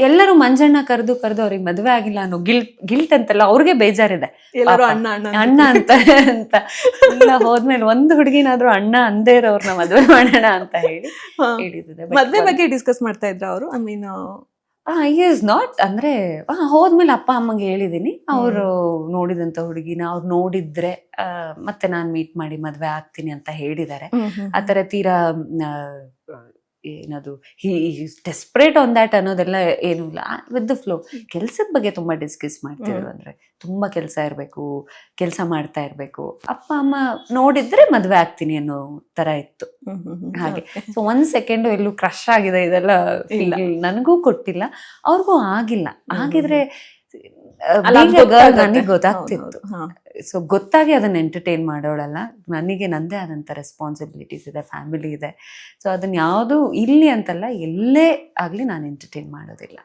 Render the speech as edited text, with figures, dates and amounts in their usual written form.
ಎಲ್ಲರೂ ಮಂಜಣ್ಣ ಕರೆದು ಅವ್ರಿಗೆ ಮದ್ವೆ ಆಗಿಲ್ಲ ಅನ್ನೋ ಗಿಲ್ಟ್ ಅಂತಲ್ಲ, ಅವ್ರಿಗೆ ಬೇಜಾರಿದೆ. ಎಲ್ಲರೂ ಪಾಪ. ಅಣ್ಣ ಅಣ್ಣ ಅಣ್ಣ ಅಂತ ಅಂತ ಇಲ್ಲ, ಹೋದ್ಮೇಲೆ ಒಂದು ಹುಡುಗಿನಾದ್ರೂ ಅಣ್ಣ ಅಂದೇ ಇರೋರ್ನ ಮದ್ವೆ ಮಾಡೋಣ ಅಂತ ಹೇಳಿ ಹೇಳಿದಿದೆ. ಮದ್ವೆ ಬಗ್ಗೆ ಡಿಸ್ಕಸ್ ಮಾಡ್ತಾ ಇದ್ರ ಅವರು? ಐ ಮೀನ್ ಈಸ್ ನಾಟ್ ಅಂದ್ರೆ ಹೋದ್ಮೇಲೆ ಅಪ್ಪ ಅಮ್ಮಗೆ ಹೇಳಿದೀನಿ, ಅವರು ನೋಡಿದಂತ ಹುಡುಗಿನ ಅವ್ರು ನೋಡಿದ್ರೆ ಮತ್ತೆ ನಾನ್ ಮೀಟ್ ಮಾಡಿ ಮದ್ವೆ ಆಗ್ತೀನಿ ಅಂತ ಹೇಳಿದ್ದಾರೆ. ಆತರ ತೀರಾ ಏನದು ಡೆಸ್ಪರೇಟ್ ಆನ್ ದ್ಯಾಟ್ ಅನ್ನೋದೆಲ್ಲ ಏನೂ ಇಲ್ಲ. With the flow. ಕೆಲ್ಸದ ಬಗ್ಗೆ ತುಂಬಾ ಡಿಸ್ಕಸ್ ಮಾಡ್ತಿದ್ರು. ಅಂದ್ರೆ ತುಂಬಾ ಕೆಲಸ ಇರ್ಬೇಕು, ಕೆಲಸ ಮಾಡ್ತಾ ಇರ್ಬೇಕು, ಅಪ್ಪ ಅಮ್ಮ ನೋಡಿದ್ರೆ ಮದ್ವೆ ಆಗ್ತೀನಿ ಅನ್ನೋ ತರ ಇತ್ತು ಹಾಗೆ. ಸೊ 1 ಸೆಕೆಂಡ್ ಎಲ್ಲೂ ಕ್ರಶ್ ಆಗಿದೆ ಇದೆಲ್ಲ ನನಗೂ ಕೊಟ್ಟಿಲ್ಲ, ಅವ್ರಿಗೂ ಆಗಿಲ್ಲ. ಆಗಿದ್ರೆ ನನಗೆ ಗೊತ್ತಾಗ್ತಿತ್ತು. ಸೊ ಗೊತ್ತಾಗಿ ಅದನ್ನ ಎಂಟರ್ಟೈನ್ ಮಾಡೋಳಲ್ಲ. ನನಗೆ ನಂದೇ ಆದಂತ ರೆಸ್ಪಾನ್ಸಿಬಿಲಿಟೀಸ್ ಇದೆ, ಫ್ಯಾಮಿಲಿ ಇದೆ. ಸೊ ಅದನ್ನ ಯಾವುದು ಇಲ್ಲಿ ಅಂತಲ್ಲ, ಎಲ್ಲೇ ಆಗ್ಲಿ ನಾನು ಎಂಟರ್ಟೈನ್ ಮಾಡೋದಿಲ್ಲ.